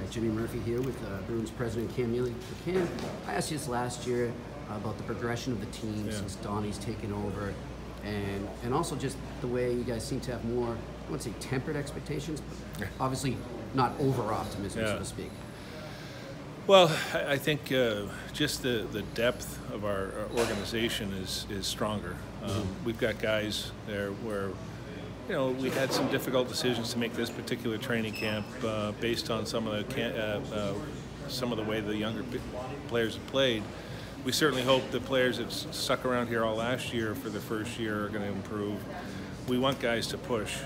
Jimmy Murphy here with Bruins President Cam Neely. Cam, I asked you this last year about the progression of the team since Donnie's taken over, and also just the way you guys seem to have more, I wouldn't say tempered expectations, but obviously not over-optimism, so to speak. Well, I think just the depth of our organization is stronger. We've got guys there where, you know, we had some difficult decisions to make this particular training camp based on some of the way the younger players have played. We certainly hope the players that stuck around here all last year for the first year are going to improve. We want guys to push.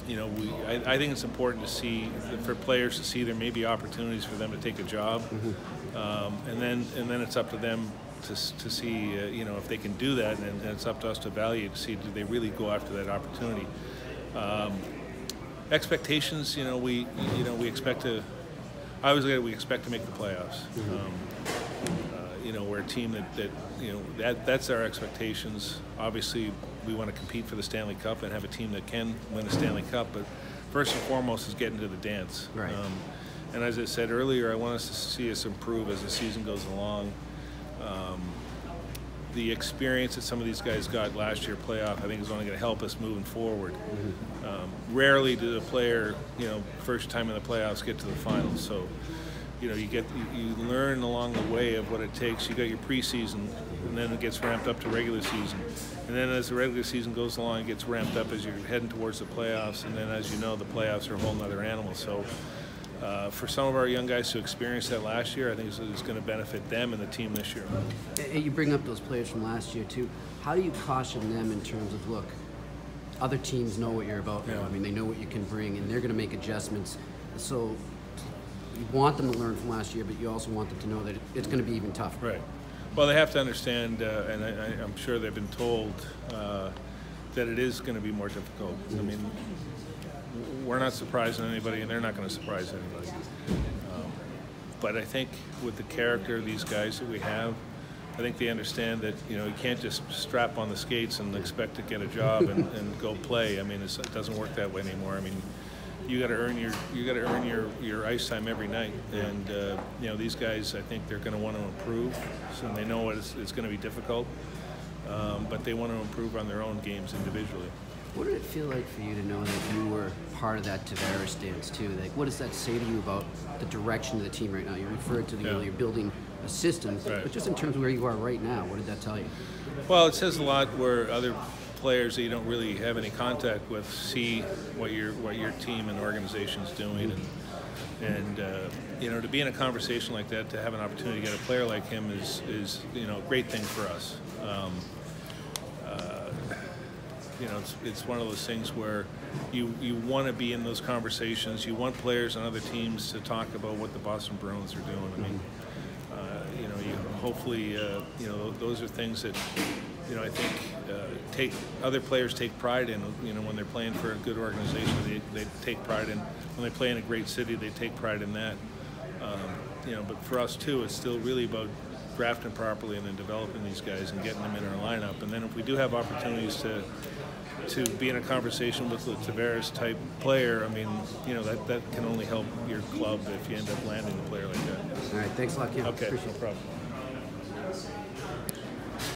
You know, I think it's important to see, for players to see there may be opportunities for them to take a job, and then it's up to them to see, you know, if they can do that, and it's up to us to evaluate to see do they really go after that opportunity. Expectations, you know, we expect to. We expect to make the playoffs. You know, we're a team that you know that's our expectations. Obviously, we want to compete for the Stanley Cup and have a team that can win the Stanley Cup. But first and foremost is getting to the dance. Right. And as I said earlier, I want us to see us improve as the season goes along. The experience that some of these guys got last year playoff, I think, is only going to help us moving forward. Rarely did a player, you know, first time in the playoffs get to the finals. So, you know, you learn along the way of what it takes. You got your preseason, and then it gets ramped up to regular season, and then as the regular season goes along, it gets ramped up as you're heading towards the playoffs, and then as you know, the playoffs are a whole nother animal. So for some of our young guys to experience that last year, I think it's going to benefit them and the team this year. You bring up those players from last year too. How do you caution them in terms of, look, other teams know what you're about now. I mean, they know what you can bring, and they're going to make adjustments. So you want them to learn from last year, but you also want them to know that it's going to be even tougher. Right. Well, they have to understand, and I'm sure they've been told that it is going to be more difficult. I mean, we're not surprising anybody, and they're not going to surprise anybody. But I think with the character of these guys that we have, I think they understand that, you know, you can't just strap on the skates and expect to get a job and go play. I mean, it doesn't work that way anymore. I mean, you got to earn your ice time every night, and you know, these guys, I think they're going to want to improve, so they know it's going to be difficult, but they want to improve on their own games individually. What did it feel like for you to know that you were part of that Tavares dance too? Like, what does that say to you about the direction of the team right now? You referred to you're building a system, but just in terms of where you are right now, what did that tell you? Well, it says a lot where other players that you don't really have any contact with see what your team and organization is doing, and you know, to be in a conversation like that, to have an opportunity to get a player like him is you know, a great thing for us. You know, it's one of those things where you want to be in those conversations. You want players on other teams to talk about what the Boston Bruins are doing. I mean, you know, hopefully, you know, those are things that, you know, I think other players take pride in. You know, when they're playing for a good organization, they take pride in. When they play in a great city, they take pride in that. You know, but for us too, it's still really about drafting properly and then developing these guys and getting them in our lineup. And then if we do have opportunities to be in a conversation with a Tavares type player, I mean, you know, that can only help your club if you end up landing a player like that. All right, thanks a lot, Kim. Okay, no problem.